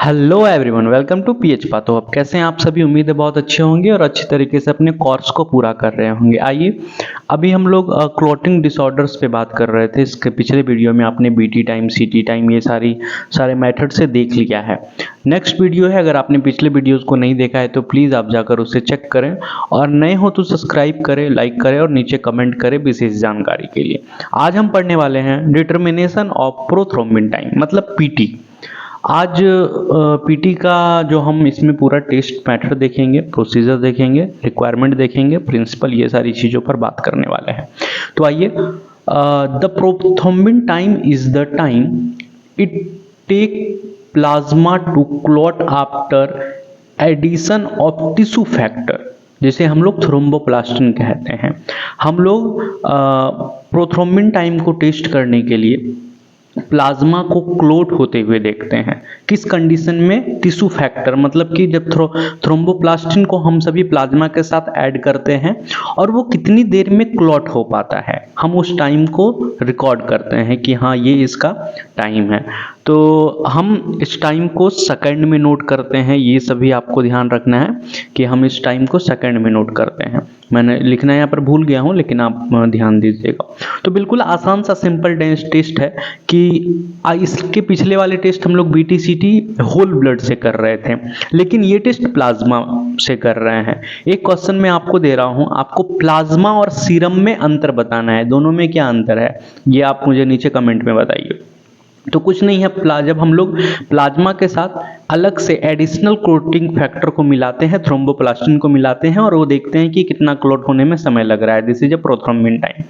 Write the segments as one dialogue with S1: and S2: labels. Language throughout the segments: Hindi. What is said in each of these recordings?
S1: Hello everyone, welcome to PH पा। तो अब कैसे हैं आप सभी? उम्मीद है बहुत अच्छे होंगे और अच्छी तरीके से अपने कोर्स को पूरा कर रहे होंगे। आइए, अभी हम लोग क्लॉटिंग डिसऑर्डर्स पे बात कर रहे थे। इसके पिछले वीडियो में आपने बीटी टाइम, सीटी टाइम, ये सारे मेथड से देख लिया है। नेक्स्ट वीडियो है, अगर आपने पिछले वीडियोज़ को नहीं देखा है तो प्लीज़ आप जाकर उसे चेक करें, और नए हो तो सब्सक्राइब करें, लाइक करें और नीचे कमेंट करें विशेष जानकारी के लिए। आज हम पढ़ने वाले हैं डिटर्मिनेशन ऑफ प्रोथ्रोम्बिन टाइम, मतलब पीटी। आज पीटी का जो हम इसमें पूरा टेस्ट मैथड देखेंगे, प्रोसीजर देखेंगे, रिक्वायरमेंट देखेंगे, प्रिंसिपल, ये सारी चीज़ों पर बात करने वाले हैं। तो आइए, the prothrombin time is the time it take plasma to clot after addition of tissue factor, जिसे हम लोग थ्रोम्बोप्लास्टिन कहते हैं। हम लोग प्रोथ्रोम्बिन टाइम को टेस्ट करने के लिए प्लाज्मा को क्लोट होते हुए देखते हैं। किस कंडीशन में? टिश्यू फैक्टर, मतलब कि जब थ्रोम्बोप्लास्टिन को हम सभी प्लाज्मा के साथ ऐड करते हैं और वो कितनी देर में क्लॉट हो पाता है, हम उस टाइम को रिकॉर्ड करते हैं कि हाँ ये इसका टाइम है। तो हम इस टाइम को सेकंड में नोट करते हैं। ये सभी आपको ध्यान रखना है कि हम इस टाइम को सेकंड में नोट करते हैं। मैंने लिखना यहाँ पर भूल गया हूँ, लेकिन आप ध्यान दीजिएगा। तो बिल्कुल आसान सा सिंपल टेस्ट है कि इसके पिछले वाले टेस्ट हम लोग बीटीसीटी होल ब्लड से कर रहे थे, लेकिन ये टेस्ट प्लाज्मा से कर रहे हैं। एक क्वेश्चन मैं आपको दे रहा हूँ, आपको प्लाज्मा और सीरम में अंतर बताना है। दोनों में क्या अंतर है ये आप मुझे नीचे कमेंट में बताइए। तो कुछ नहीं है, जब हम लोग प्लाज्मा के साथ अलग से एडिशनल क्लोटिंग फैक्टर को मिलाते हैं, थ्रोम्बोप्लास्टिन को मिलाते हैं, और वो देखते हैं कि कितना क्लोट होने में समय लग रहा है। This is a prothrombin time.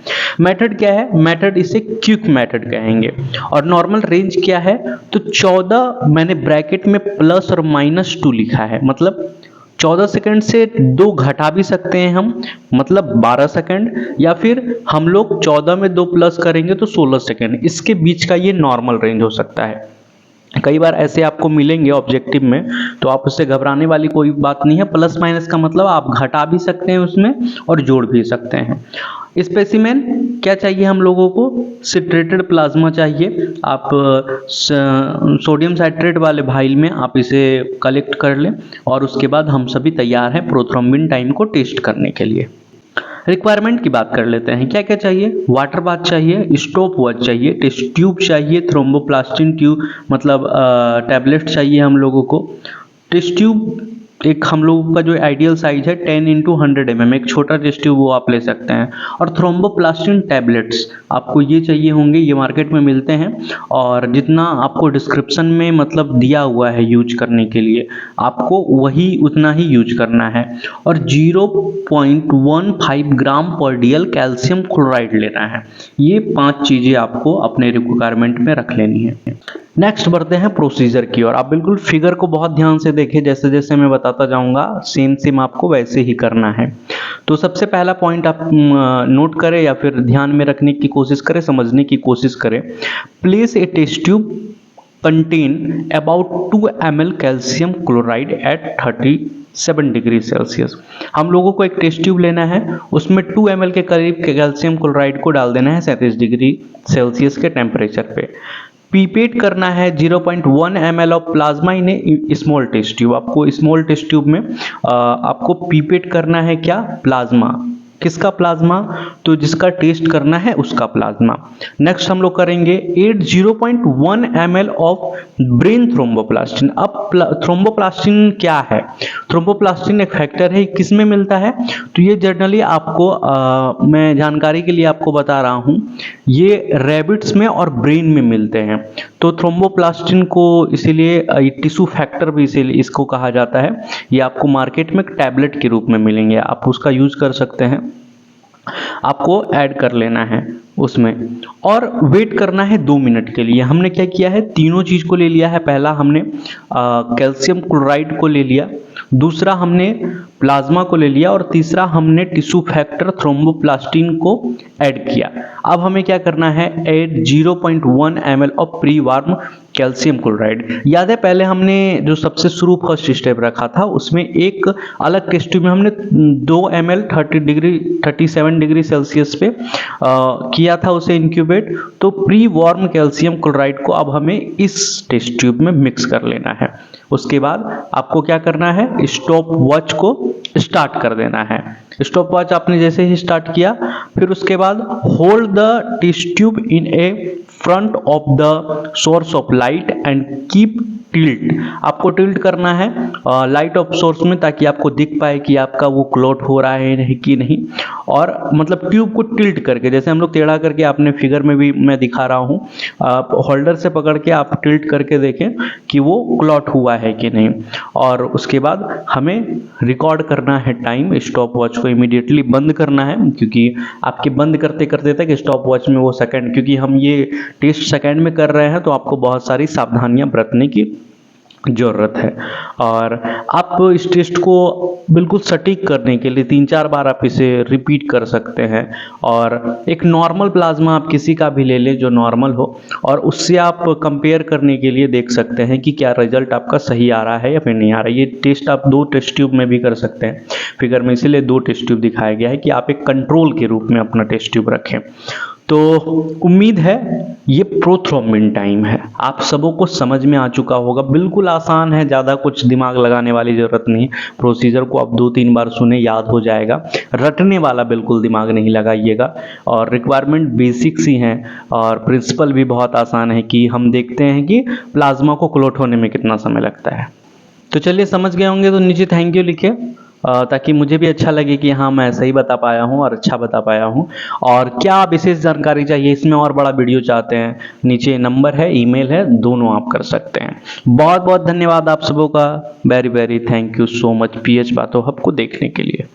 S1: Method क्या है? मेथड इसे क्विक मेथड कहेंगे। और नॉर्मल रेंज क्या है? तो 14, मैंने ब्रैकेट में प्लस और -2 लिखा है, मतलब 14 सेकंड से 2 घटा भी सकते हैं हम, मतलब 12 सेकंड, या फिर हम लोग 14 में 2 प्लस करेंगे तो 16 सेकंड। इसके बीच का ये नॉर्मल रेंज हो सकता है। कई बार ऐसे आपको मिलेंगे ऑब्जेक्टिव में, तो आप उससे घबराने वाली कोई बात नहीं है। प्लस माइनस का मतलब आप घटा भी सकते हैं उसमें और जोड़ भी सकते हैं। स्पेसिमेन क्या चाहिए हम लोगों को? सिट्रेटेड प्लाज्मा चाहिए। आप सोडियम साइट्रेट वाले वाइल में आप इसे कलेक्ट कर लें, और उसके बाद हम सभी तैयार हैं प्रोथ्रोम्बिन टाइम को टेस्ट करने के लिए। रिक्वायरमेंट की बात कर लेते हैं। क्या क्या चाहिए? वाटर बाथ चाहिए, स्टॉप वॉच चाहिए, टेस्ट ट्यूब चाहिए, थ्रोम्बोप्लास्टिन ट्यूब मतलब टैबलेट चाहिए हम लोगों को। टेस्ट ट्यूब एक हम लोगों का जो आइडियल साइज है 10 × 100 mm, एक छोटा टेस्ट ट्यूब वो आप ले सकते हैं। और थ्रोम्बोप्लास्टिन टैबलेट्स आपको ये चाहिए होंगे, ये मार्केट में मिलते हैं, और जितना आपको डिस्क्रिप्शन में मतलब दिया हुआ है यूज करने के लिए, आपको वही उतना ही यूज करना है। और 0.15 ग्राम पर DL कैल्शियम क्लोराइड लेना है। ये 5 चीज़ें आपको अपने रिक्वायरमेंट में रख लेनी है। नेक्स्ट बढ़ते हैं प्रोसीजर की ओर। आप बिल्कुल फिगर को बहुत ध्यान से देखें, जैसे जैसे मैं बताता जाऊंगा सेम आपको वैसे ही करना है। तो सबसे पहला पॉइंट आप नोट करें या फिर ध्यान में रखने की कोशिश करें, समझने की कोशिश करें। Place a test tube contain about 2 ml calcium chloride at 37 degree Celsius. हम लोगों को एक टेस्ट ट्यूब लेना है, उसमें 2 ml के करीब कैल्शियम क्लोराइड को डाल देना है 37 डिग्री सेल्सियस के टेम्परेचर पे। पीपेट करना है 0.1 ml of plasma in a small test tube. आपको स्मॉल टेस्ट ट्यूब में आपको पीपेट करना है क्या? प्लाज्मा। किसका प्लाज्मा? तो जिसका टेस्ट करना है उसका प्लाज्मा। नेक्स्ट हम लोग करेंगे 0.1 ml ऑफ ब्रेन थ्रोम्बोप्लास्टिन। अब थ्रोम्बोप्लास्टिन क्या है? थ्रोम्बोप्लास्टिन एक फैक्टर है, किस में मिलता है? तो ये जनरली आपको मैं जानकारी के लिए आपको बता रहा हूँ, ये रैबिट्स में और ब्रेन में मिलते हैं। तो थ्रोम्बोप्लास्टिन को इसीलिए टिश्यू फैक्टर भी इसीलिए इसको कहा जाता है। ये आपको मार्केट में टैबलेट के रूप में मिलेंगे, आप उसका यूज कर सकते हैं। आपको ऐड कर लेना है उसमें, और वेट करना है 2 मिनट के लिए। हमने क्या किया है? तीनों चीज को ले लिया है। पहला हमने कैल्शियम क्लोराइड को ले लिया, दूसरा हमने प्लाज्मा को ले लिया, और तीसरा हमने टिश्यू फैक्टर थ्रोम्बोप्लास्टिन को ऐड किया। अब हमें क्या करना है? Add 0.1 ml of pre warm calcium chloride. याद है पहले हमने जो सबसे शुरू फर्स्ट स्टेप रखा था उसमें एक अलग टेस्ट ट्यूब में हमने 2 ml 37 डिग्री सेल्सियस पे किया था उसे इंक्यूबेट। तो प्री वार्म कैल्शियम क्लोराइड को अब हमें इस टेस्ट ट्यूब में मिक्स कर लेना है। उसके बाद आपको क्या करना है, स्टॉप वॉच को स्टार्ट कर देना है। स्टॉप वॉच आपने जैसे ही स्टार्ट किया, फिर उसके बाद hold the test tube in a front of the source of light and keep tilt. आपको टिल्ट करना है लाइट ऑफ सोर्स में, ताकि आपको दिख पाए कि आपका वो क्लॉट हो रहा है कि नहीं। और मतलब ट्यूब को टिल्ट करके, जैसे हम लोग टेढ़ा करके, आपने फिगर में भी मैं दिखा रहा हूँ, आप होल्डर से पकड़ के आप टिल्ट करके देखें कि वो क्लॉट हुआ है कि नहीं। और उसके बाद हमें रिकॉर्ड करना है टाइम। स्टॉप वॉच को इमीडिएटली बंद करना है, क्योंकि आपके बंद करते करते तक स्टॉप वॉच में वो सेकंड, क्योंकि हम ये टेस्ट सेकंड में कर रहे हैं तो आपको बहुत सारी सावधानियां बरतने की ज़रूरत है। और आप इस टेस्ट को बिल्कुल सटीक करने के लिए 3-4 बार आप इसे रिपीट कर सकते हैं। और एक नॉर्मल प्लाज्मा आप किसी का भी ले लें जो नॉर्मल हो, और उससे आप कंपेयर करने के लिए देख सकते हैं कि क्या रिजल्ट आपका सही आ रहा है या फिर नहीं आ रहा है। ये टेस्ट आप 2 टेस्ट ट्यूब में भी कर सकते हैं। फिगर में इसीलिए 2 टेस्ट ट्यूब दिखाया गया है कि आप एक कंट्रोल के रूप में अपना टेस्ट ट्यूब रखें। तो उम्मीद है ये प्रोथ्रोम्बिन टाइम है आप सबों को समझ में आ चुका होगा। बिल्कुल आसान है, ज़्यादा कुछ दिमाग लगाने वाली ज़रूरत नहीं। प्रोसीजर को आप 2-3 बार सुने, याद हो जाएगा। रटने वाला बिल्कुल दिमाग नहीं लगाइएगा। और रिक्वायरमेंट बेसिक्स ही हैं, और प्रिंसिपल भी बहुत आसान है कि हम देखते हैं कि प्लाज्मा को क्लॉट होने में कितना समय लगता है। तो चलिए, समझ गए होंगे तो नीचे थैंक यू लिखिए, ताकि मुझे भी अच्छा लगे कि हाँ मैं सही बता पाया हूँ और अच्छा बता पाया हूँ। और क्या विशेष जानकारी चाहिए, इसमें और बड़ा वीडियो चाहते हैं, नीचे नंबर है, ईमेल है, दोनों आप कर सकते हैं। बहुत बहुत धन्यवाद आप सबों का। Very very thank you so much PH बातों हब को देखने के लिए।